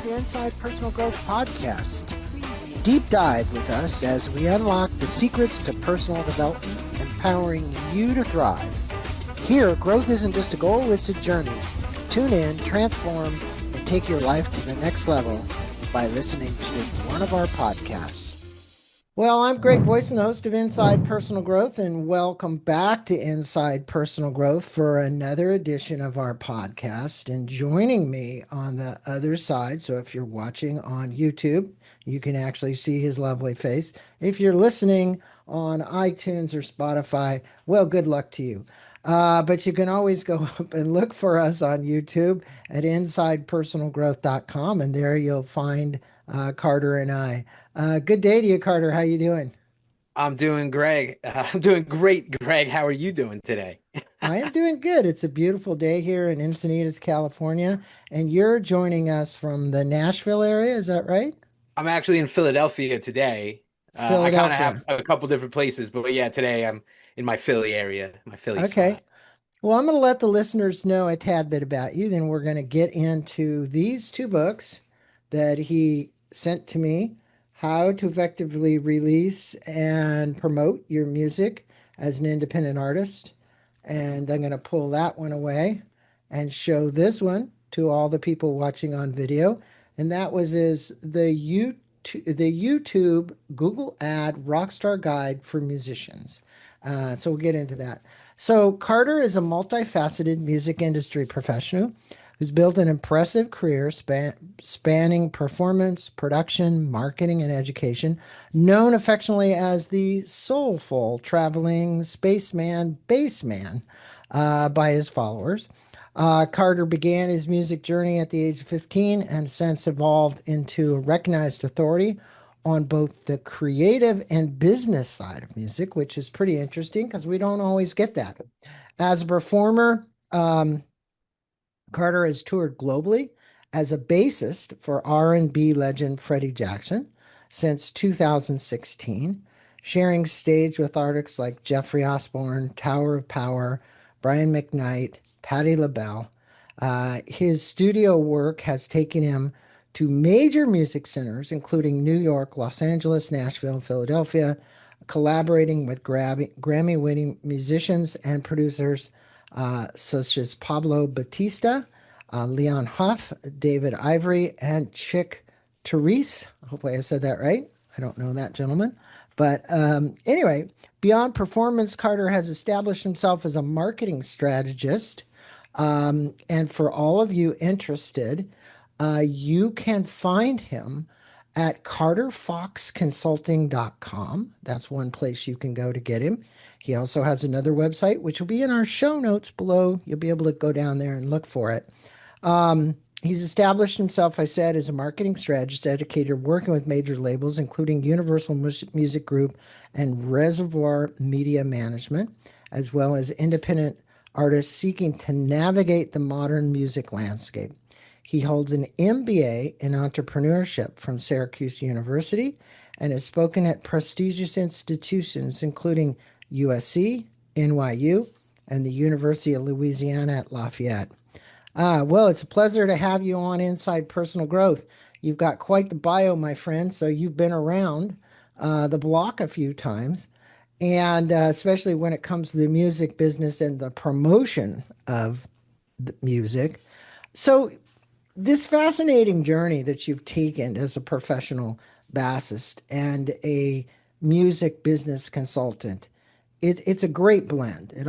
to Inside Personal Growth Podcast. Deep dive with us as we unlock the secrets to personal development, empowering you to thrive. Here, growth isn't just a goal, it's a journey. Tune in, transform, and take your life to the next level by listening to just one of our podcasts. Well, I'm Greg Voisen, the host of Inside Personal Growth, and welcome back to Inside Personal Growth for another edition of our podcast. And joining me on the other side, so if you're watching on YouTube, you can actually see his lovely face. If you're listening on iTunes or Spotify, well, good luck to you. But you can always go up and look for us on YouTube at InsidePersonalGrowth.com, and there you'll find Carter and I. Good day to you, Carter. How you doing? I'm doing Greg. I'm doing great, Greg. How are you doing today? I am doing good. It's a beautiful day here in Encinitas, California, and you're joining us from the Nashville area. Is that right? I'm actually in Philadelphia today. I kind of have Philadelphia. a couple different places, but yeah, today I'm in my Philly area, my Philly Okay. spot. Well, I'm going to let the listeners know a tad bit about you. Then we're going to get into these two books that he sent to me: How to Effectively Release and Promote Your Music as an Independent Artist. And I'm going to pull that one away and show this one to all the people watching on video. And that was the YouTube Google Ad Rockstar Guide for Musicians. So we'll get into that. So Carter is a multifaceted music industry professional who's built an impressive career spanning performance, production, marketing, and education, known affectionately as the soulful traveling spaceman bassman by his followers. Carter began his music journey at the age of 15 and since evolved into a recognized authority on both the creative and business side of music, which is pretty interesting because we don't always get that. As a performer, Carter has toured globally as a bassist for R&B legend Freddie Jackson since 2016, sharing stage with artists like Jeffrey Osborne, Tower of Power, Brian McKnight, Patti LaBelle. His studio work has taken him to major music centers, including New York, Los Angeles, Nashville, Philadelphia, collaborating with Grammy-winning musicians and producers such as Pablo Batista, Leon Huff, David Ivory, and Chick Therese. Hopefully I said that right. I don't know that gentleman. But anyway, beyond performance, Carter has established himself as a marketing strategist. And for all of you interested, you can find him at carterfoxconsulting.com. That's one place you can go to get him. He also has another website, which will be in our show notes below. You'll be able to go down there and look for it. He's established himself, I said, as a marketing strategist, educator, working with major labels, including Universal Music Group and Reservoir Media Management, as well as independent artists seeking to navigate the modern music landscape. He holds an MBA in entrepreneurship from Syracuse University and has spoken at prestigious institutions including USC, NYU, and the University of Louisiana at Lafayette. Well, it's a pleasure to have you on Inside Personal Growth. You've got quite the bio, my friend, so you've been around the block a few times, and especially when it comes to the music business and the promotion of the music. So this fascinating journey that you've taken as a professional bassist and a music business consultant, it's a great blend. It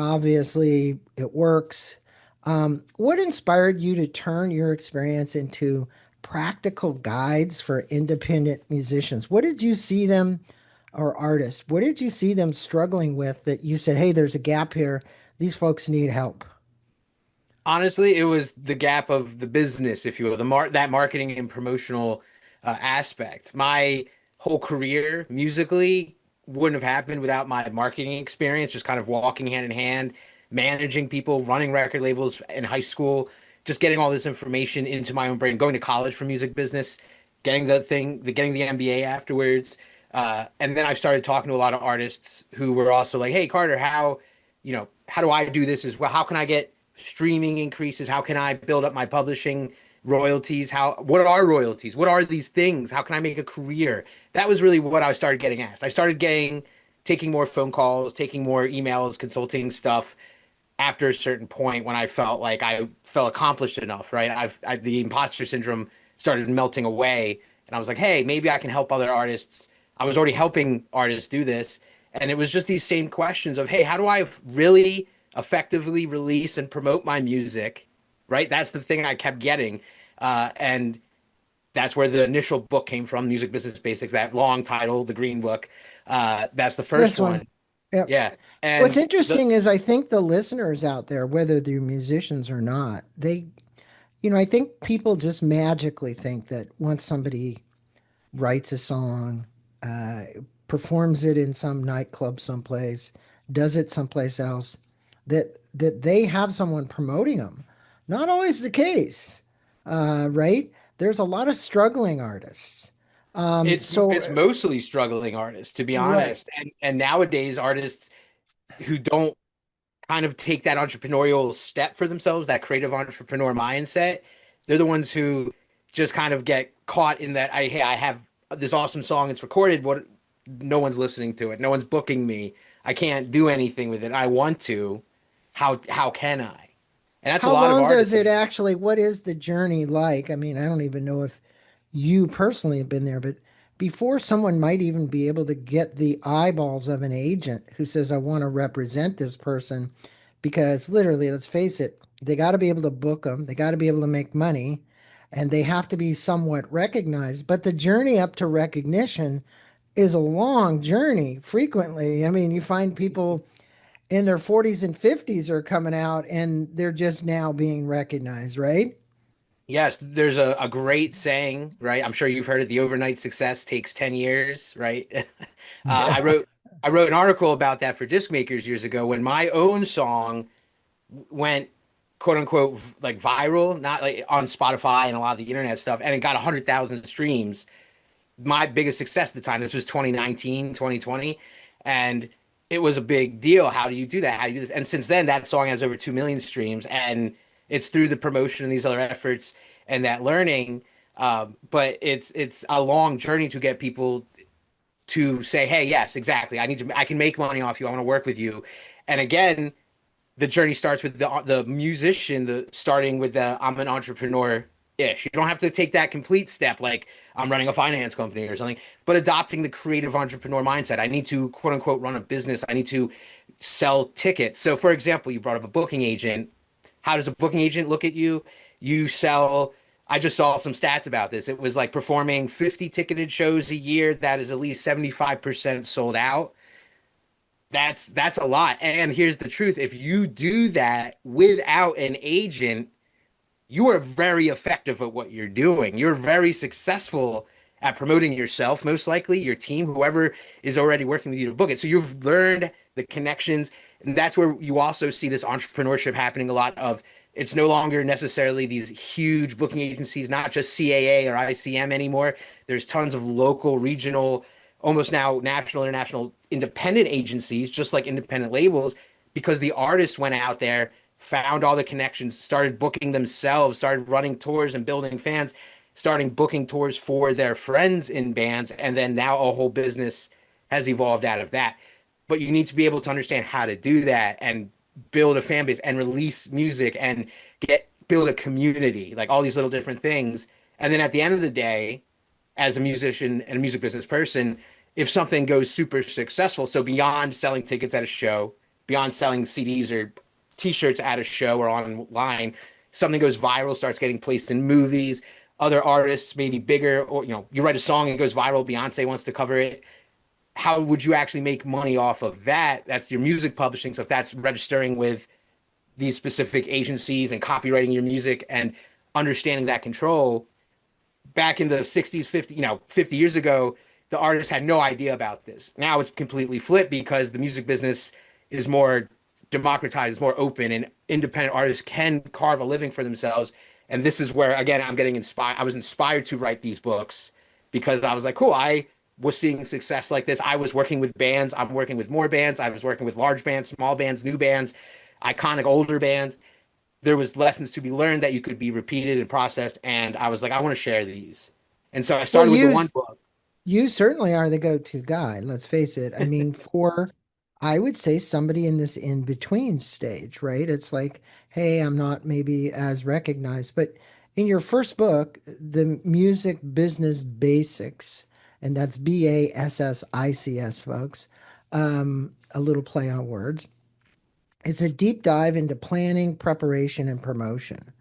works. What inspired you to turn your experience into practical guides for independent musicians? What did you see them, or artists, what did you see them struggling with that you said, hey, there's a gap here. These folks need help? Honestly, it was the gap of the business, if you will, that marketing and promotional aspect. My whole career musically wouldn't have happened without my marketing experience, just kind of walking hand in hand, managing people, running record labels in high school, just getting all this information into my own brain, going to college for music business, getting the MBA afterwards. And then I started talking to a lot of artists who were also like, "Hey, Carter, how do I do this as well? How can I get streaming increases? How can I build up my publishing royalties? What are royalties? What are these things? How can I make a career? That was really what I started getting asked. I started taking more phone calls, taking more emails, consulting stuff after a certain point when I felt like I felt accomplished enough, right? The imposter syndrome started melting away, and I was like, hey, maybe I can help other artists. I was already helping artists do this, and it was just these same questions of, hey, how do I really effectively release and promote my music, right? That's the thing I kept getting, and that's where the initial book came from, Music Business Basics, that long title, the Green Book. That's the first This one. one. Yep. Yeah, What's and the interesting is I think the listeners out there, whether they're musicians or not, I think people just magically think that once somebody writes a song, uh, performs it in some nightclub someplace, does it someplace else, that they have someone promoting them. Not always the case, right? There's a lot of struggling artists. So it's mostly struggling artists, to be right. honest. And nowadays artists who don't kind of take that entrepreneurial step for themselves, that creative entrepreneur mindset, they're the ones who just kind of get caught in that hey, I have this awesome song, it's recorded, what no one's listening to it. No one's booking me. I can't do anything with it. I want to. How can I? And that's a How lot of long does artists. it actually, what is the journey like? I mean, I don't even know if you personally have been there, but before someone might even be able to get the eyeballs of an agent who says, I want to represent this person, because literally, let's face it, they got to be able to book them, they got to be able to make money, and they have to be somewhat recognized. But the journey up to recognition is a long journey frequently. I mean, you find people in their 40s and 50s are coming out and they're just now being recognized, right? Yes, there's a great saying, right? I'm sure you've heard it. The overnight success takes 10 years, right? I Yeah. wrote an article about that for disc makers years ago when my own song went quote unquote like viral, not like on Spotify and a lot of the internet stuff, and it got 100,000 streams. My biggest success at the time, this was 2019, 2020, and it was a big deal. How do you do that? How do you do this? And since then, that song has over 2 million streams, and it's through the promotion and these other efforts and that learning. But it's a long journey to get people to say, "Hey, yes, exactly. I can make money off you. I want to work with you." And again, the journey starts with the musician, the starting with the I'm an entrepreneur ish. You don't have to take that complete step like I'm running a finance company or something, but adopting the creative entrepreneur mindset. I need to quote unquote run a business. I need to sell tickets. So for example, you brought up a booking agent. How does a booking agent look at you? You sell I just saw some stats about this. It was like performing 50 ticketed shows a year that is at least 75% sold out. That's a lot. And here's the truth. If you do that without an agent, you are very effective at what you're doing. You're very successful at promoting yourself, most likely, your team, whoever is already working with you to book it. So you've learned the connections. And that's where you also see this entrepreneurship happening a lot of it's no longer necessarily these huge booking agencies, not just CAA or ICM anymore. There's tons of local, regional, almost now national, international independent agencies, just like independent labels, because the artists went out there, found all the connections, started booking themselves, started running tours and building fans, starting booking tours for their friends in bands, and then now a whole business has evolved out of that. But you need to be able to understand how to do that and build a fan base and release music and get build a community, like all these little different things. And then at the end of the day, as a musician and a music business person, if something goes super successful, so beyond selling tickets at a show, beyond selling CDs or t-shirts at a show or online, something goes viral, starts getting placed in movies, other artists, maybe bigger, or you write a song and it goes viral, Beyonce wants to cover it. How would you actually make money off of that? That's your music publishing. So if that's registering with these specific agencies and copywriting your music and understanding that control, back in the 60s, 50, 50 years ago, the artists had no idea about this. Now it's completely flipped because the music business is more democratized, more open, and independent artists can carve a living for themselves. And this is where, again, I'm getting inspired. I was inspired to write these books because I was like, cool, I was seeing success like this. I was working with bands. I'm working with more bands. I was working with large bands, small bands, new bands, iconic older bands. there was lessons to be learned that you could be repeated and processed. And I was like, I want to share these. And so I Well, started with the one book. you certainly are the go-to guy, let's face it. I mean, for I would say somebody in this in-between stage, right? It's like, hey, I'm not maybe as recognized, but in your first book, The Music Business Basics, and that's Bassics, folks, a little play on words. It's a deep dive into planning, preparation, and promotion.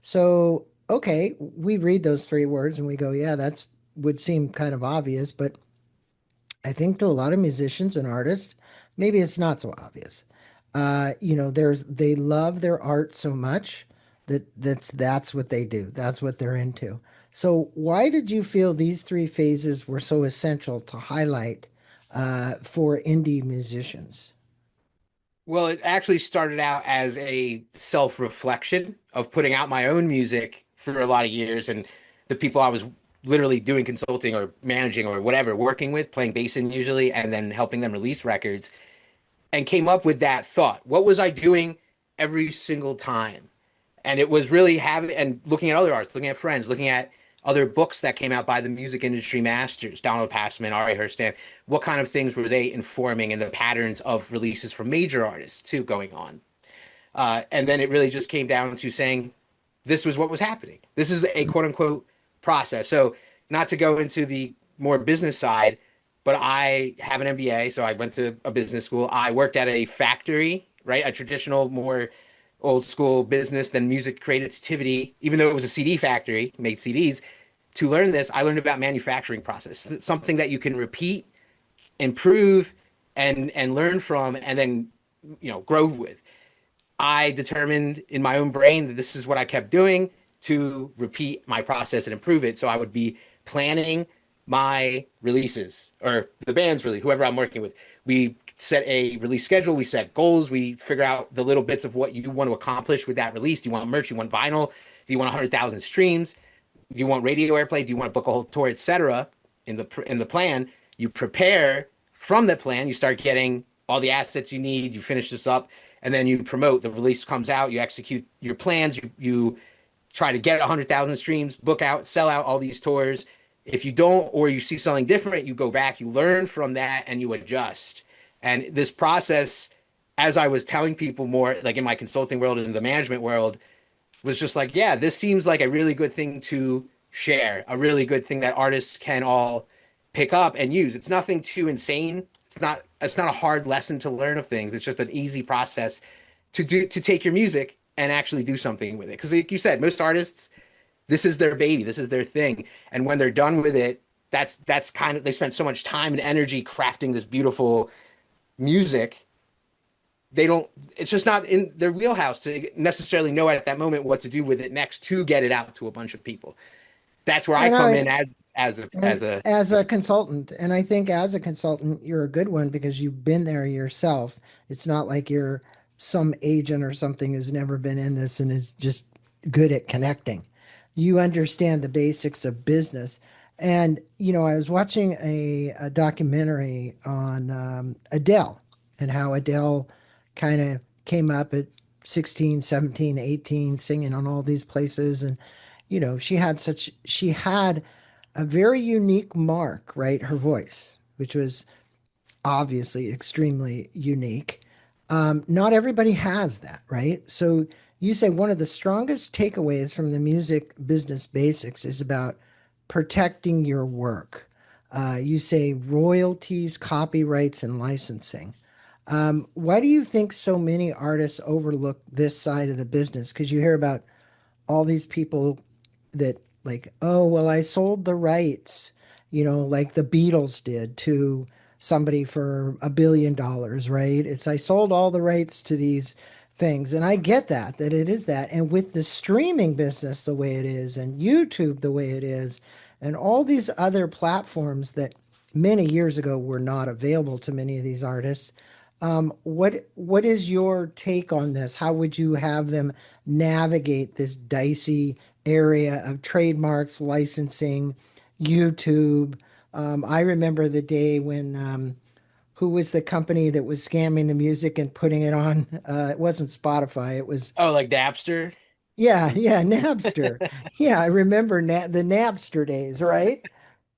So, okay, we read those three words and we go, yeah, that's would seem kind of obvious, but I think to a lot of musicians and artists, maybe it's not so obvious. They love their art so much that that's what they do. That's what they're into. So why did you feel these three phases were so essential to highlight for indie musicians? Well, it actually started out as a self-reflection of putting out my own music for a lot of years, and the people I was literally doing consulting or managing or whatever, working with, playing bass in usually, and then helping them release records, and came up with that thought. What was I doing every single time? And it was really having and looking at other artists, looking at friends, looking at other books that came out by the music industry masters, Donald Passman, Ari Herstand. What kind of things were they informing and the patterns of releases from major artists too going on? And then it really just came down to saying this was what was happening. This is a quote unquote process. So not to go into the more business side, but I have an MBA, so I went to a business school. I worked at a factory, right? A traditional, more old school business than music creativity, even though it was a CD factory, made CDs. To learn this, I learned about manufacturing process, something that you can repeat, improve, and learn from, and then grow with. I determined in my own brain that this is what I kept doing to repeat my process and improve it. So I would be planning my releases or the band's really whoever I'm working with. We set a release schedule, we set goals, we figure out the little bits of what you want to accomplish with that release. Do you want merch? You want vinyl? Do you want 100,000 streams? Do you want radio airplay? Do you want to book a whole tour, etc.? In the plan, you prepare from the plan. You start getting all the assets you need. You finish this up, and then you promote. The release comes out. You execute your plans. You try to get 100,000 streams, book out, sell out all these tours. If you don't, or you see something different, you go back, you learn from that, and you adjust. And this process, as I was telling people more, like in my consulting world and in the management world, was just like, yeah, this seems like a really good thing to share, a really good thing that artists can all pick up and use. It's nothing too insane. It's not a hard lesson to learn of things. It's just an easy process to take your music and actually do something with it. Because like you said, most artists, this is their baby, this is their thing. And when they're done with it, that's kind of they spent so much time and energy crafting this beautiful music they don't it's just not in their wheelhouse to necessarily know at that moment what to do with it next to get it out to a bunch of people. That's where I I come know. in as And a as a consultant, and I think as a consultant, you're a good one because you've been there yourself. It's not like you're some agent or something who's never been in this and is just good at connecting. You understand the basics of business. And, I was watching a documentary on Adele and how Adele kind of came up at 16, 17, 18, singing on all these places. And, she had a very unique mark, right? Her voice, which was obviously extremely unique. Not everybody has that, right? So you say one of the strongest takeaways from the music business basics is about protecting your work. You say royalties, copyrights, and licensing. Why do you think so many artists overlook this side of the business? Because you hear about all these people that like, oh, well, I sold the rights, like the Beatles did to somebody for $1 billion, right? It's I sold all the rights to these things. And I get that it is that. And with the streaming business the way it is, and YouTube the way it is, and all these other platforms that many years ago were not available to many of these artists, what is your take on this? How would you have them navigate this dicey area of trademarks, licensing, YouTube? I remember the day when who was the company that was scamming the music and putting it on? It wasn't Spotify. It was, Oh, like Napster? yeah, yeah, Napster. Yeah, I remember the Napster days, right?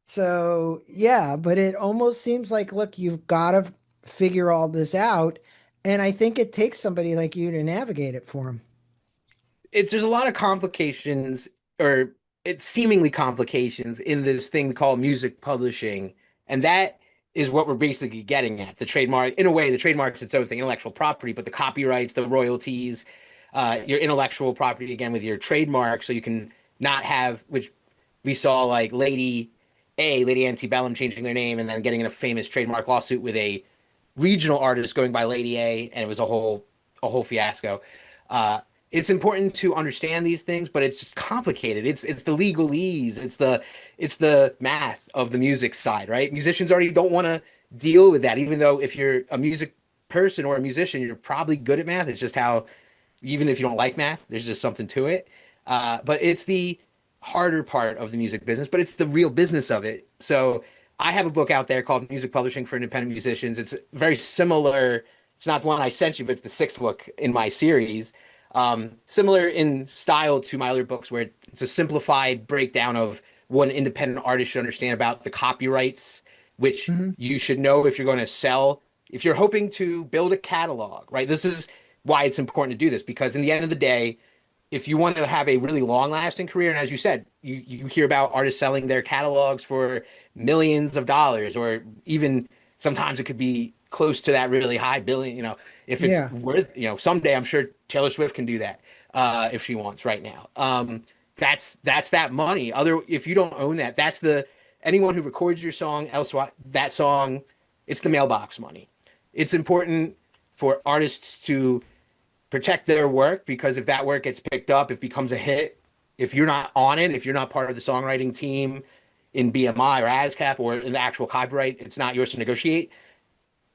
So, yeah, but it almost seems like, look, you've got to figure all this out. And I think it takes somebody like you to navigate it for them. There's a lot of complications, or it's seemingly complications in this thing called music publishing, and that is what we're basically getting at. The trademark, in a way, the trademark's its own thing, intellectual property, but the copyrights, the royalties, your intellectual property again with your trademark, so you can not have, which we saw like Lady Antebellum changing their name and then getting in a famous trademark lawsuit with a regional artist going by Lady A, and it was a whole fiasco. Uh, it's important to understand these things, but it's just complicated. It's the legalese, it's the math of the music side, right? Musicians already don't want to deal with that, even though if you're a music person or a musician, you're probably good at math. It's just how, even if you don't like math, there's just something to it. But it's the harder part of the music business, but it's the real business of it. So I have a book out there called Music Publishing for Independent Musicians. It's very similar. It's not the one I sent you, but it's the sixth book in my series. Similar in style to my other books, where it's a simplified breakdown of what an independent artist should understand about the copyrights, which Hmm. you should know if you're going to sell. If you're hoping to build a catalog, right? This is why it's important to do this, because in the end of the day, if you want to have a really long lasting career, and as you said, you hear about artists selling their catalogs for millions of dollars, or even sometimes it could be close to that really high billion, if it's Yeah, worth, someday I'm sure Taylor Swift can do that if she wants right now. That's that money. If you don't own that, that's the anyone who records your song, elsewhere that song, it's the mailbox money. It's important for artists to protect their work, because if that work gets picked up, it becomes a hit. If you're not on it, if you're not part of the songwriting team in BMI or ASCAP or in the actual copyright, it's not yours to negotiate.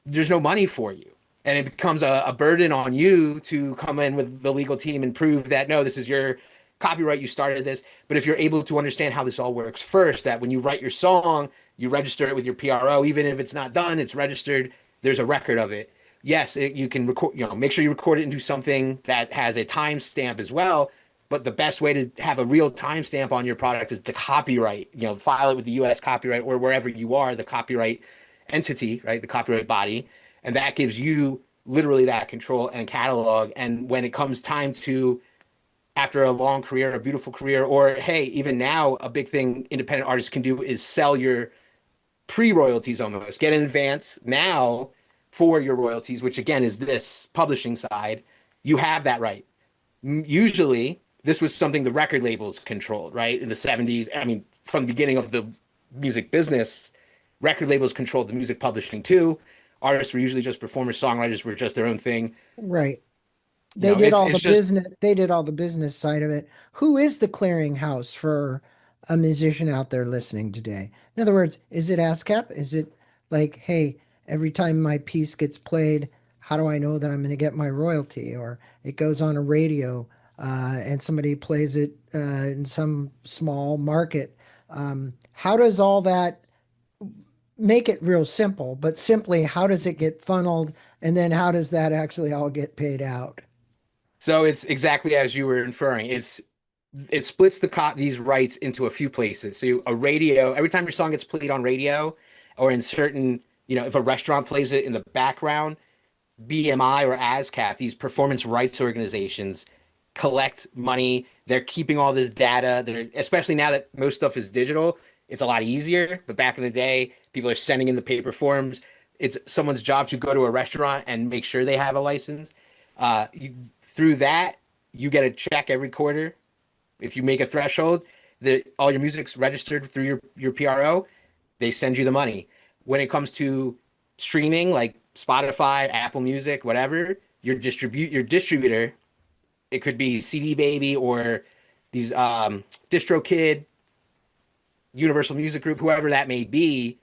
There's no money for you. And it becomes a burden on you to come in with the legal team and prove that no, this is your copyright, you started this. But if you're able to understand how this all works first, that when you write your song, you register it with your PRO, even if it's not done, it's registered, there's a record of it. Yes, you can record, make sure you record it into something that has a timestamp as well. But the best way to have a real timestamp on your product is the copyright, file it with the US copyright or wherever you are, the copyright entity, right? The copyright body. And that gives you literally that control and catalog. And when it comes time to, after a long career, a beautiful career, or hey, even now, a big thing independent artists can do is sell your pre-royalties almost, get in advance now for your royalties, which again is this publishing side. You have that right. Usually, this was something the record labels controlled, right? In the 70s, I mean, from the beginning of the music business, record labels controlled the music publishing too. Artists were usually just performers, songwriters were just their own thing. right. They did It's all the it's just business. They did all the business side of it. Who is the clearinghouse for a musician out there listening today? In other words, is it ASCAP? Is it like, hey, every time my piece gets played, how do I know that I'm going to get my royalty? Or it goes on a radio, and somebody plays it in some small market. How does all that make it real simple? But simply, how does it get funneled? And then how does that actually all get paid out? so it's exactly as you were inferring. It splits these rights into a few places. So a radio, every time your song gets played on radio, or in certain, if a restaurant plays it in the background, BMI or ASCAP, these performance rights organizations collect money. They're keeping all this data. Especially now that most stuff is digital, it's a lot easier. But back in the day, people are sending in the paper forms. It's someone's job to go to a restaurant and make sure they have a license. Through that, you get a check every quarter. If you make a threshold, all your music's registered through your PRO, they send you the money. When it comes to streaming, like Spotify, Apple Music, whatever, your distributor, it could be CD Baby or these DistroKid, Universal Music Group, whoever that may be,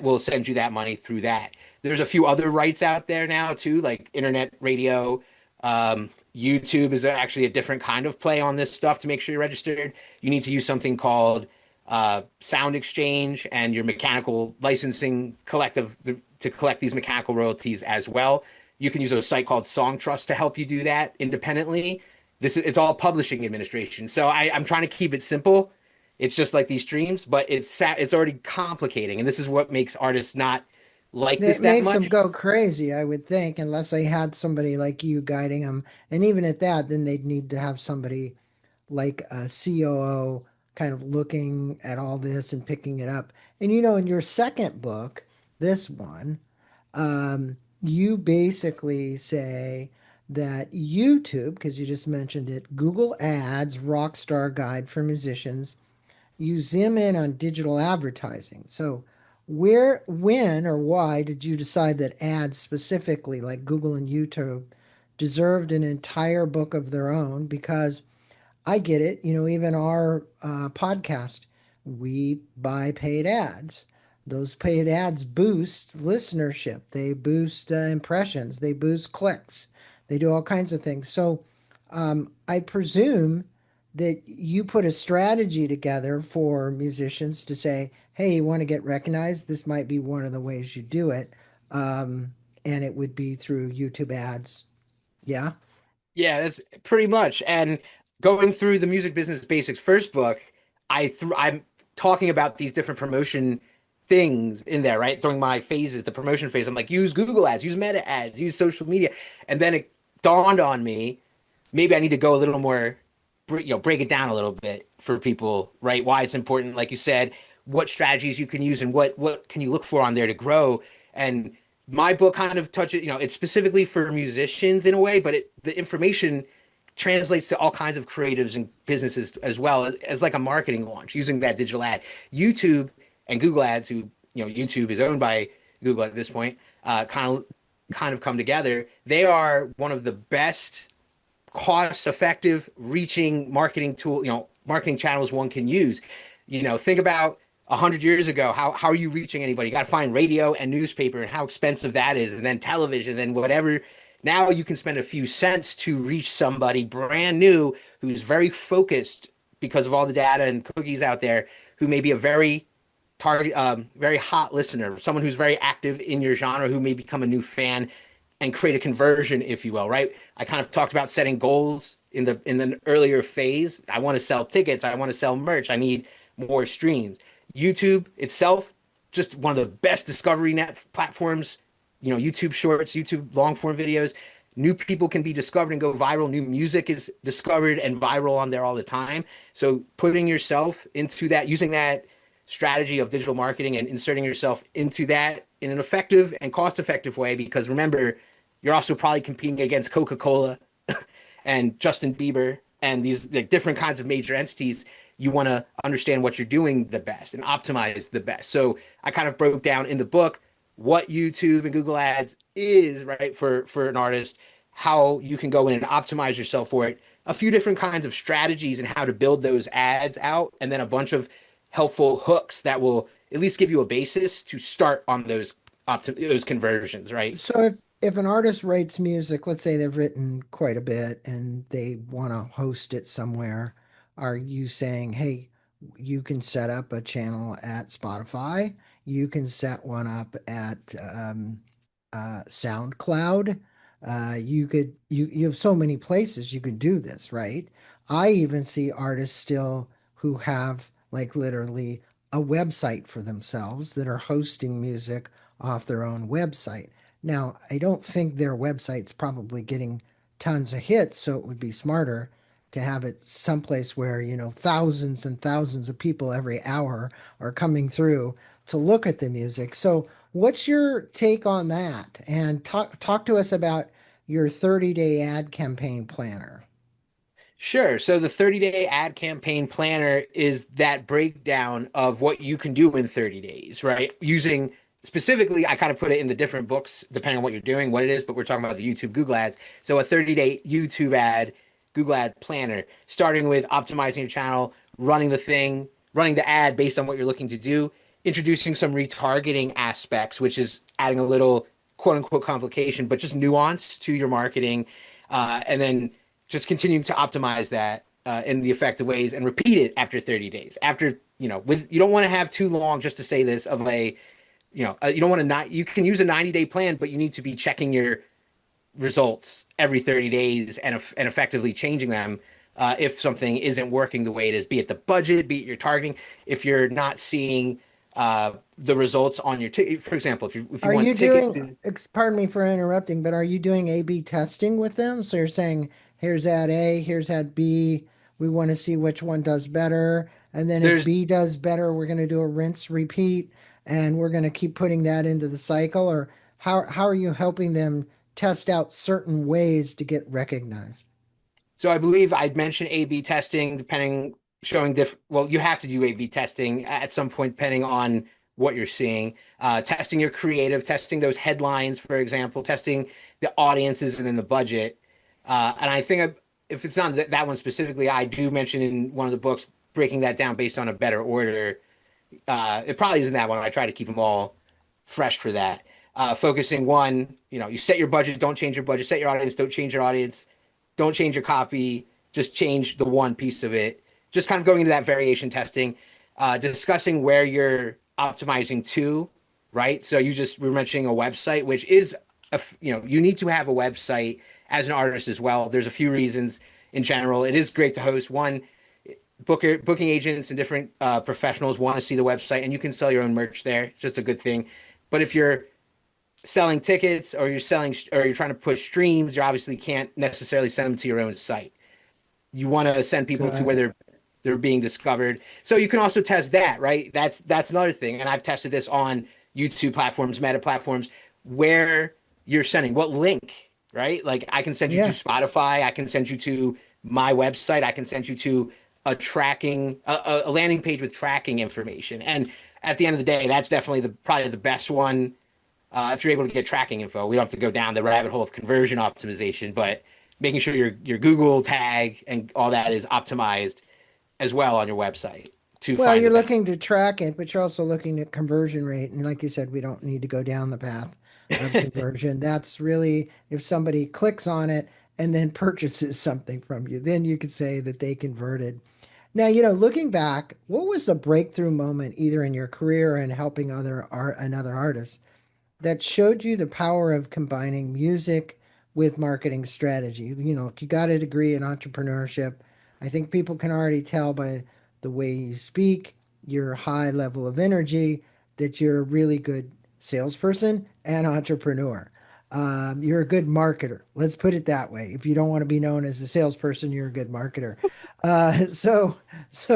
will send you that money through that. There's a few other rights out there now too, like internet radio. YouTube is actually a different kind of play on this stuff to make sure you're registered. You need to use something called sound exchange and your mechanical licensing collective to collect these mechanical royalties as well. You can use a site called Song Trust to help you do that independently. It's all publishing administration. So I'm trying to keep it simple. It's just like these streams, but it's already complicating, and this is what makes artists not like this It that makes them much. go crazy, I would think, unless they had somebody like you guiding them. And even at that, then they'd need to have somebody like a COO kind of looking at all this and picking it up. And in your second book, this one, you basically say that YouTube, because you just mentioned it, Google Ads, Rockstar Guide for Musicians, you zoom in on digital advertising. So, where, when, or why did you decide that ads specifically, like Google and YouTube, deserved an entire book of their own? Because I get it. Even our podcast, we buy paid ads. Those paid ads boost listenership. They boost impressions. They boost clicks. They do all kinds of things. So I presume that you put a strategy together for musicians to say, hey, you want to get recognized? This might be one of the ways you do it. Um, and it would be through YouTube ads. Yeah. Yeah, that's pretty much. And going through the Music Business Basics first book, I'm talking about these different promotion things in there, right? During my phases, the promotion phase, I'm like, use Google ads, use Meta ads, use social media. And then it dawned on me, maybe I need to go a little more, break it down a little bit for people, right? Why it's important, like you said, what strategies you can use and what can you look for on there to grow. And my book kind of touches, it's specifically for musicians in a way, but the information translates to all kinds of creatives and businesses as well as like a marketing launch using that digital ad. YouTube and Google Ads, who, YouTube is owned by Google at this point, kind of come together. They are one of the best cost effective reaching marketing tool, marketing channels one can use. Think about 100 years ago, how are you reaching anybody? You got to find radio and newspaper and how expensive that is, and then television, and then whatever. Now you can spend a few cents to reach somebody brand new who's very focused because of all the data and cookies out there, who may be a very hot listener, someone who's very active in your genre, who may become a new fan and create a conversion, if you will, right? I kind of talked about setting goals in the earlier phase. I want to sell tickets. I want to sell merch. I need more streams. YouTube itself, just one of the best discovery net platforms. YouTube Shorts, YouTube long form videos. New people can be discovered and go viral. New music is discovered and viral on there all the time. So putting yourself into that, using that strategy of digital marketing and inserting yourself into that in an effective and cost effective way, because remember, you're also probably competing against Coca-Cola and Justin Bieber and these like different kinds of major entities. You want to understand what you're doing the best and optimize the best. So I kind of broke down in the book what YouTube and Google Ads is, right, for an artist, how you can go in and optimize yourself for it, a few different kinds of strategies and how to build those ads out, and then a bunch of helpful hooks that will at least give you a basis to start on those conversions, right? So if an artist writes music, let's say they've written quite a bit and they want to host it somewhere, are you saying, hey, you can set up a channel at Spotify, you can set one up at SoundCloud. You have so many places you can do this, right? I even see artists still who have like literally a website for themselves that are hosting music off their own website. Now, I don't think their website's probably getting tons of hits, so it would be smarter to have it someplace where, thousands and thousands of people every hour are coming through to look at the music. So, what's your take on that? And talk to us about your 30-day ad campaign planner. Sure. So the 30-day ad campaign planner is that breakdown of what you can do in 30 days, right? Using specifically, I kind of put it in the different books depending on what you're doing, what it is, but we're talking about the YouTube Google ads. So a 30-day YouTube ad, Google ad planner, starting with optimizing your channel, running the ad based on what you're looking to do, introducing some retargeting aspects, which is adding a little quote unquote complication, but just nuance to your marketing. And then just continuing to optimize that. in the effective ways and repeat it after 30 days. After, with you don't want to have too long, just to say this, of a, you don't want to not, you can use a 90-day plan, but you need to be checking your results every 30 days and effectively changing them if something isn't working the way it is, be it the budget, be it your targeting. If you're not seeing the results on your ticket, for example, if you Are want you tickets, doing, pardon me for interrupting, but are you doing A/B testing with them? So you're saying, here's ad A, here's ad B. We want to see which one does better. And then if there's B does better, we're going to do a rinse repeat and we're going to keep putting that into the cycle. Or how are you helping them test out certain ways to get recognized? So I believe I'd mentioned A/B testing, depending, showing well, you have to do A/B testing at some point, depending on what you're seeing. Testing your creative, testing those headlines, for example, testing the audiences and then the budget. And I think if it's not that one specifically, I do mention in one of the books breaking that down based on a better order. It probably isn't that one. I try to keep them all fresh for that. Focusing one, you set your budget, don't change your budget, set your audience, don't change your audience, don't change your copy, just change the one piece of it. Just kind of going into that variation testing, discussing where you're optimizing to, right? So we were mentioning a website, which is, you need to have a website as an artist as well. There's a few reasons in general. It is great to host. One, booking agents and different professionals want to see the website, and you can sell your own merch there. It's just a good thing. But if you're selling tickets or you're trying to push streams, you obviously can't necessarily send them to your own site. You want to send people to Got where it. they're being discovered. So you can also test that, right? That's another thing. And I've tested this on YouTube platforms, Meta platforms, where you're sending what link, right? Like I can send you to Yeah. Spotify, I can send you to my website, I can send you to a landing page with tracking information. And at the end of the day, that's definitely the probably the best one if you're able to get tracking info. We don't have to go down the rabbit hole of conversion optimization, but making sure your Google tag and all that is optimized as well on your website to Well, find the you're best. looking to track it, but you're also looking at conversion rate. And like you said, we don't need to go down the path of conversion. That's really if somebody clicks on it and then purchases something from you, then you could say that they converted. Now, looking back, what was the breakthrough moment either in your career or in helping another artist that showed you the power of combining music with marketing strategy? You got a degree in entrepreneurship. I think people can already tell by the way you speak, your high level of energy, that you're a really good salesperson and entrepreneur. You're a good marketer. Let's put it that way. If you don't want to be known as a salesperson, you're a good marketer. So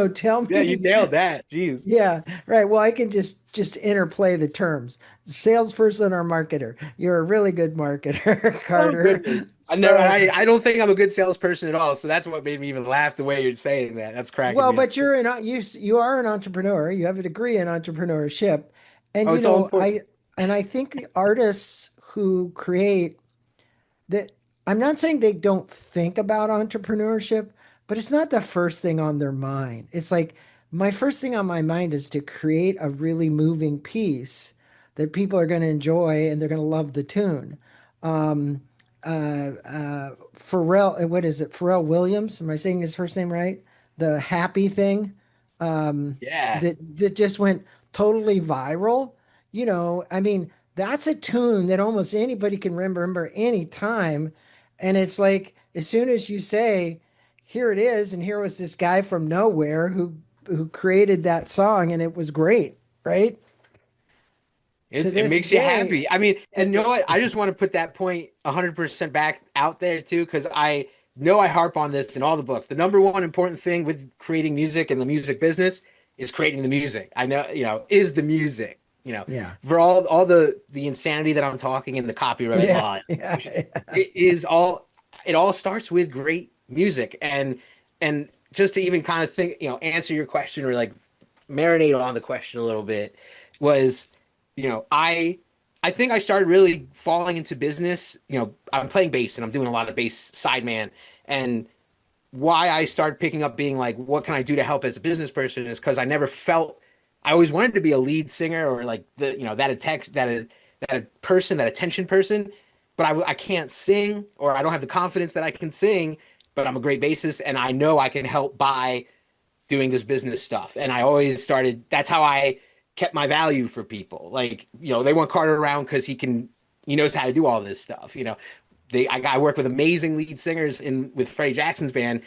tell Yeah, you me, nailed that. Jeez. yeah, right. Well, I can just interplay the terms. Salesperson or marketer. You're a really good marketer, Oh Carter. goodness. So, I don't think I'm a good salesperson at all. So that's what made me even laugh the way you're saying that. That's cracking well, me up. but you are an entrepreneur. You have a degree in entrepreneurship, and Oh, it's all important. I think the artists who create that I'm not saying they don't think about entrepreneurship, but it's not the first thing on their mind. It's like my first thing on my mind is to create a really moving piece that people are going to enjoy and they're going to love the tune. Um, Pharrell, what is it? Pharrell Williams? Am I saying his first name right? The happy thing Yeah. that just went totally viral. I mean, that's a tune that almost anybody can remember any time. And it's like as soon as you say, here it is, and here was this guy from nowhere who created that song, and it was great, right? To It this makes you day, happy. I mean, and it, you know what? I just want to put that point 100% back out there too, because I know I harp on this in all the books. The number one important thing with creating music and the music business is creating the music. I know, is the music. yeah, For all the insanity that I'm talking in the copyright yeah, law, yeah, yeah. it is all it all starts with great music. And just to even kind of think, answer your question or like marinate on the question a little bit was, I think I started really falling into business. I'm playing bass and I'm doing a lot of bass sideman. And why I started picking up being like, what can I do to help as a business person is because I never felt I always wanted to be a lead singer or like that person, that attention person, but I can't sing or I don't have the confidence that I can sing. but I'm a great bassist, and I know I can help by doing this business stuff. And I always started, that's how I kept my value for people. Like, they want Carter around because he knows how to do all this stuff. I work with amazing lead singers with Freddie Jackson's band,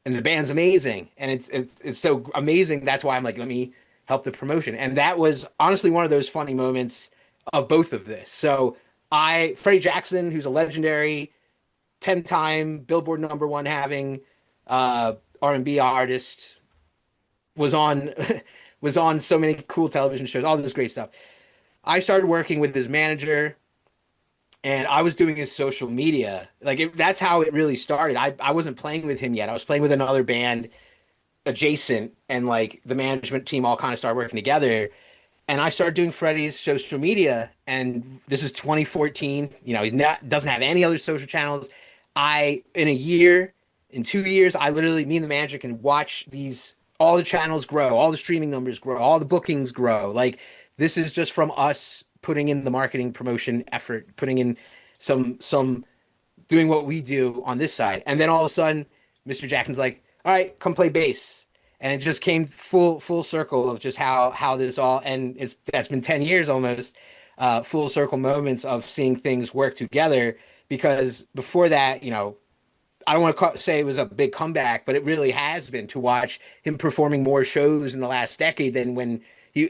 and the band's amazing. And it's so amazing. That's why I'm like, let me help the promotion. And that was honestly one of those funny moments of both of this. So Freddie Jackson, who's a legendary 10-time Billboard #1 having R&B artist, was on was on so many cool television shows, all this great stuff. I started working with his manager, and I was doing his social media. That's how it really started. I wasn't playing with him yet. I was playing with another band adjacent, and like the management team all kind of started working together. And I started doing Freddie's social media, and this is 2014. Doesn't have any other social channels. In a year, in 2 years, I literally, me and the manager can watch all the channels grow, all the streaming numbers grow, all the bookings grow. Like, this is just from us putting in the marketing promotion effort, putting in some doing what we do on this side. And then all of a sudden, Mr. Jackson's like, all right, come play bass. And it just came full circle of just how this all, and that's been 10 years almost, full circle moments of seeing things work together. Because before that, I don't want to say it was a big comeback, but it really has been, to watch him performing more shows in the last decade than when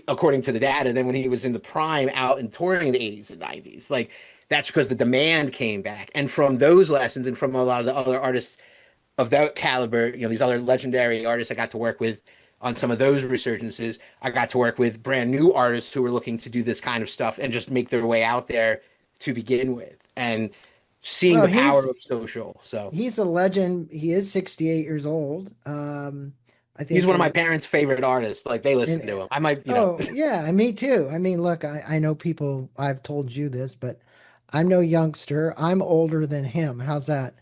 according to the data, than when he was in the prime out and touring in the 80s and 90s. Like, that's because the demand came back. And from those lessons and from a lot of the other artists of that caliber, these other legendary artists I got to work with on some of those resurgences, I got to work with brand new artists who were looking to do this kind of stuff and just make their way out there to begin with. And seeing Well, the power of social. So he's a legend. He is 68 years old. I he's think one of my parents' favorite artists. Like, they listen and to him. I might. oh yeah, me too. I mean, look, I know people, I've told you this, but I'm no youngster. I'm older than him. How's that?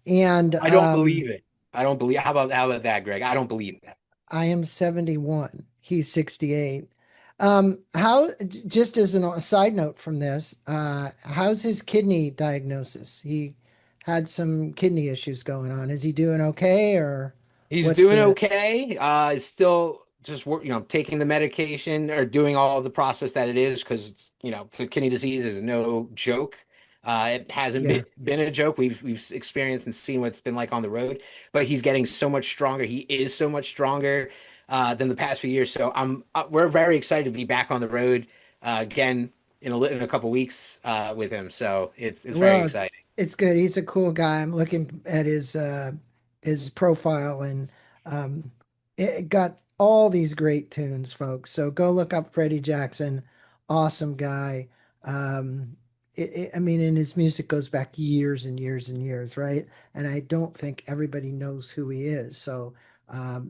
And I don't believe it. I don't believe. How about that, Greg? I don't believe that. I am 71. He's 68. Just as a side note from this, how's his kidney diagnosis? He had some kidney issues going on. Is he doing okay, or He's what's doing the, okay. He's still just taking the medication or doing all the process that it is, because kidney disease is no joke. It hasn't yeah. been a joke. We've experienced and seen what it's been like on the road, but he's getting so much stronger. He is so much stronger than the past few years. So we're very excited to be back on the road again in a couple weeks with him. So it's very Well, exciting. it's good. He's a cool guy. I'm looking at his profile, and it got all these great tunes, folks. So go look up Freddie Jackson. Awesome guy. I mean, and his music goes back years and years and years, right? And I don't think everybody knows who he is. So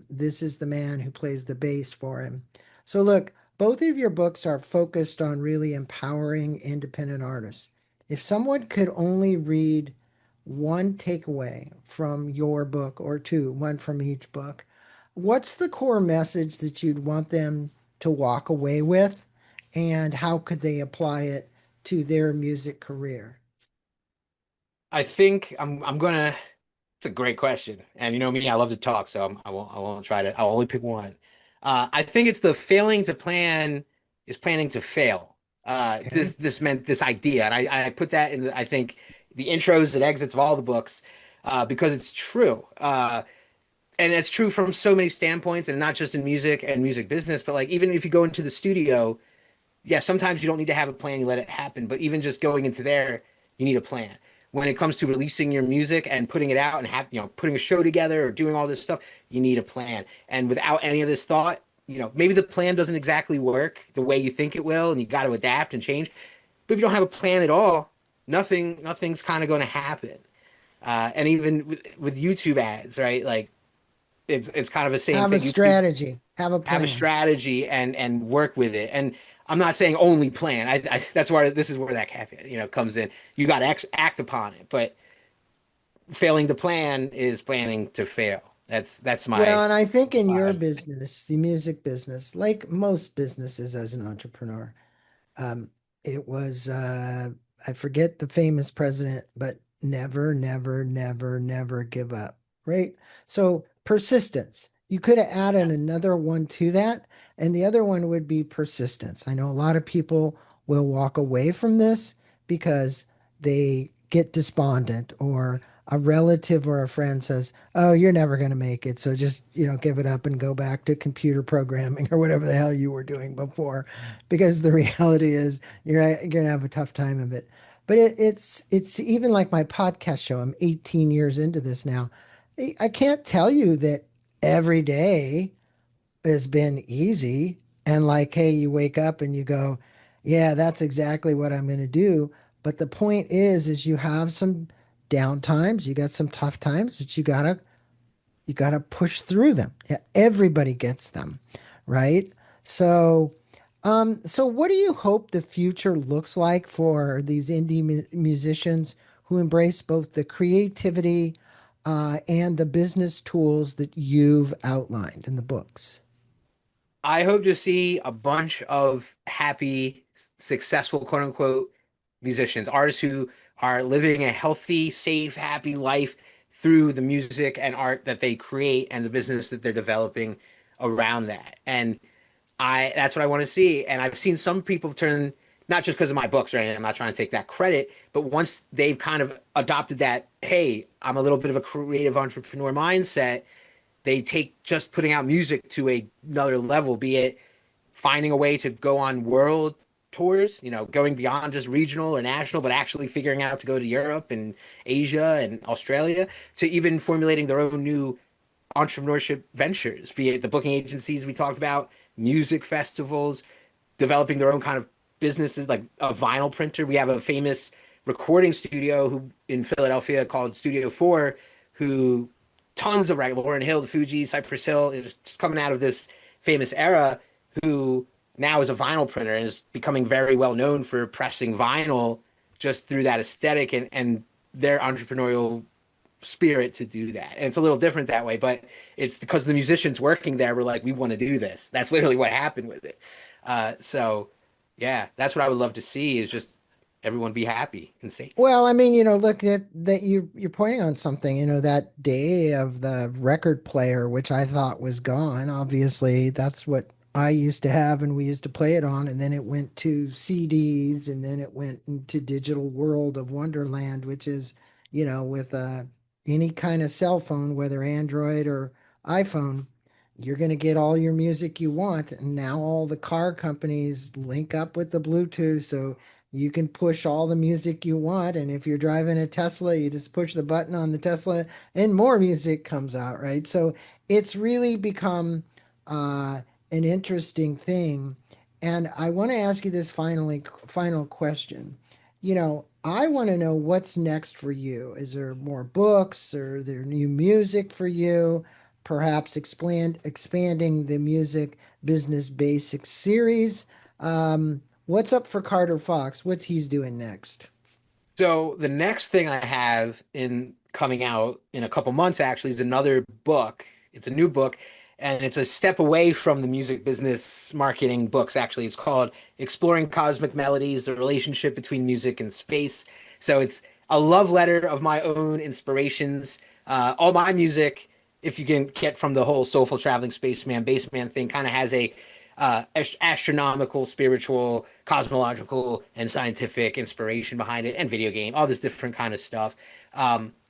this is the man who plays the bass for him. So look, both of your books are focused on really empowering independent artists. If someone could only read one takeaway from your book, or two, one from each book, what's the core message that you'd want them to walk away with, and how could they apply it to their music career? I think I'm gonna. It's a great question, and you know me, I love to talk, so I won't try to. I'll only pick one. I think it's the failing to plan is planning to fail. Okay. This meant this idea, and I put that in I think the intros and exits of all the books, because it's true. And it's true from so many standpoints, and not just in music and music business, but like even if you go into the studio, yeah, sometimes you don't need to have a plan, you let it happen. But even just going into there, you need a plan. When it comes to releasing your music and putting it out and putting a show together or doing all this stuff, you need a plan. And without any of this thought, maybe the plan doesn't exactly work the way you think it will, and you got to adapt and change. But if you don't have a plan at all, nothing's kind of going to happen. And even with YouTube ads, right? Like, it's kind of the same Have a thing. YouTube, strategy, have a have a plan. strategy and work with it. And I'm not saying only plan. That's where this is where that comes in. You got to act upon it, but failing to plan is planning to fail. That's Well, my and I think in your vibe. business, the music business, like most businesses as an entrepreneur, um, it was I forget the famous president, but never, never, never, never give up. right? So persistence. You could have added another one to that, and the other one would be persistence. I know a lot of people will walk away from this because they get despondent, or a relative or a friend says, "Oh, you're never going to make it, so just, give it up and go back to computer programming or whatever the hell you were doing before," because the reality is you're going to have a tough time of it. But it's even like my podcast show. I'm 18 years into this now. I can't tell you that every day has been easy and like, hey, you wake up and you go, yeah, that's exactly what I'm going to do. But the point is you have some down times, you got some tough times that you gotta push through them. Yeah, everybody gets them, right? So, so what do you hope the future looks like for these indie musicians who embrace both the creativity and the business tools that you've outlined in the books? I hope to see a bunch of happy, successful, quote unquote, musicians, artists who are living a healthy, safe, happy life through the music and art that they create and the business that they're developing around that. And that's what I want to see. And I've seen some people turn, not just because of my books or anything, I'm not trying to take that credit, but once they've kind of adopted that, hey, I'm a little bit of a creative entrepreneur mindset, they take just putting out music to another level, be it finding a way to go on world tours, going beyond just regional or national, but actually figuring out to go to Europe and Asia and Australia, to even formulating their own new entrepreneurship ventures, be it the booking agencies we talked about, music festivals, developing their own kind of businesses like a vinyl printer. We have a famous recording studio who in Philadelphia called Studio 4, who tons of Lauryn Hill, the Fugees, Cypress Hill, it was just coming out of this famous era, who now is a vinyl printer and is becoming very well known for pressing vinyl just through that aesthetic and their entrepreneurial spirit to do that. And it's a little different that way, but it's because the musicians working there were like, we want to do this. That's literally what happened with it. So yeah, that's what I would love to see is just everyone be happy and safe. Well, I mean, look at that you're pointing on something, that day of the record player, which I thought was gone. Obviously, that's what I used to have and we used to play it on, and then it went to CDs, and then it went into digital world of Wonderland, which is, with any kind of cell phone, whether Android or iPhone, you're going to get all your music you want. And now all the car companies link up with the Bluetooth, so you can push all the music you want. And if you're driving a Tesla, you just push the button on the Tesla and more music comes out, right? So it's really become an interesting thing. And I want to ask you this final question. I want to know what's next for you. Is there more books or is there new music for you? Perhaps expanding the music business basics series. What's up for Carter Fox? What's he's doing next? So the next thing I have in coming out in a couple months actually is another book. It's a new book and it's a step away from the music business marketing books. Actually, it's called Exploring Cosmic Melodies, the relationship between music and space. So it's a love letter of my own inspirations. All my music, if you can get from the whole soulful traveling spaceman, bassman thing, kind of has a astronomical, spiritual, cosmological, and scientific inspiration behind it, and video game, all this different kind of stuff.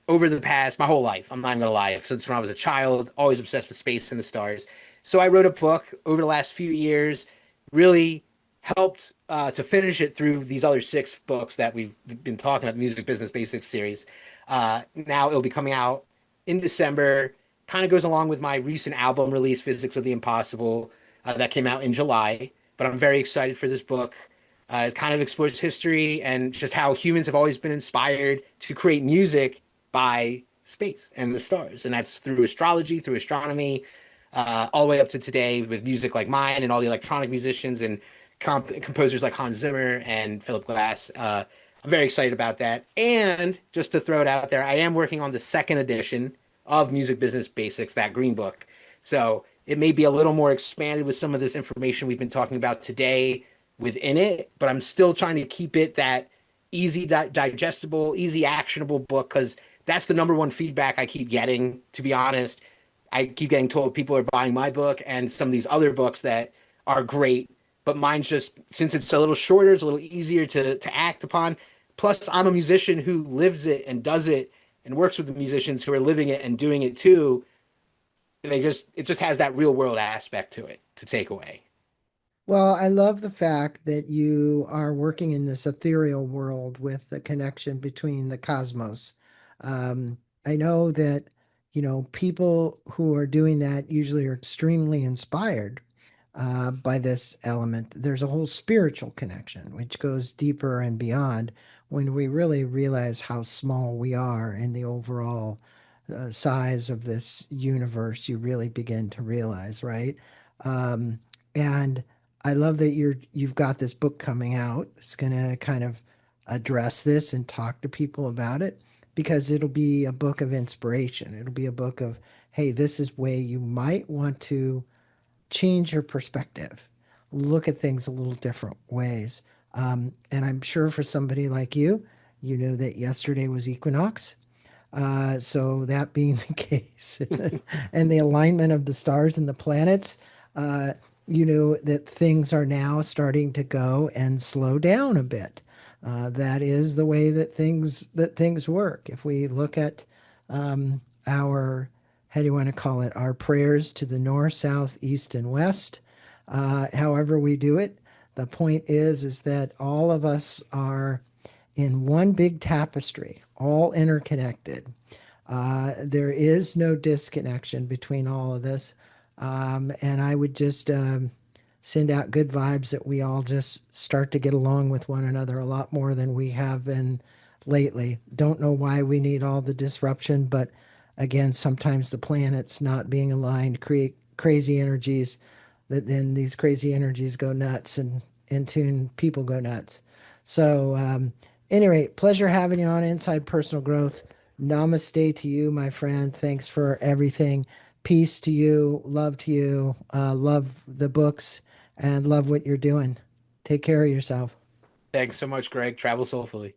Over the past, my whole life, I'm not even gonna lie, since when I was a child, always obsessed with space and the stars. So I wrote a book over the last few years, really helped to finish it through these other six books that we've been talking about, the Music Business Basics series. Now it'll be coming out in December. Kind of goes along with my recent album release, Physics of the Impossible, that came out in July. But I'm very excited for this book. It kind of explores history and just how humans have always been inspired to create music by space and the stars. And that's through astrology, through astronomy, all the way up to today with music like mine and all the electronic musicians and composers like Hans Zimmer and Philip Glass. I'm very excited about that. And just to throw it out there, I am working on the second edition of Music Business Basics, that green book. So it may be a little more expanded with some of this information we've been talking about today within it, but I'm still trying to keep it that easy digestible, easy actionable book because that's the number one feedback I keep getting, to be honest. I keep getting told people are buying my book and some of these other books that are great, but mine's just since it's a little shorter, it's a little easier to act upon. Plus, I'm a musician who lives it and does it and works with the musicians who are living it and doing it too. It just has that real world aspect to it to take away. Well, I love the fact that you are working in this ethereal world with the connection between the cosmos. I know that, people who are doing that usually are extremely inspired by this element. There's a whole spiritual connection, which goes deeper and beyond when we really realize how small we are in the overall size of this universe. You really begin to realize, right? And I love that you've got this book coming out. It's going to kind of address this and talk to people about it because it'll be a book of inspiration. It'll be a book of, hey, this is way you might want to change your perspective, look at things a little different ways. And I'm sure for somebody like you, you know that yesterday was equinox. So that being the case, and the alignment of the stars and the planets, uh, you know that things are now starting to go and slow down a bit. That is the way that things work. If we look at our, how do you want to call it, our prayers to the north, south, east, and west, however we do it, the point is that all of us are in one big tapestry, all interconnected. There is no disconnection between all of this. And I would just send out good vibes that we all just start to get along with one another a lot more than we have been lately. Don't know why we need all the disruption, but again, sometimes the planets not being aligned create crazy energies that then these crazy energies go nuts and in tune people go nuts. So, anyway, pleasure having you on Inside Personal Growth. Namaste to you, my friend. Thanks for everything. Peace to you. Love to you. Love the books and love what you're doing. Take care of yourself. Thanks so much, Greg. Travel soulfully.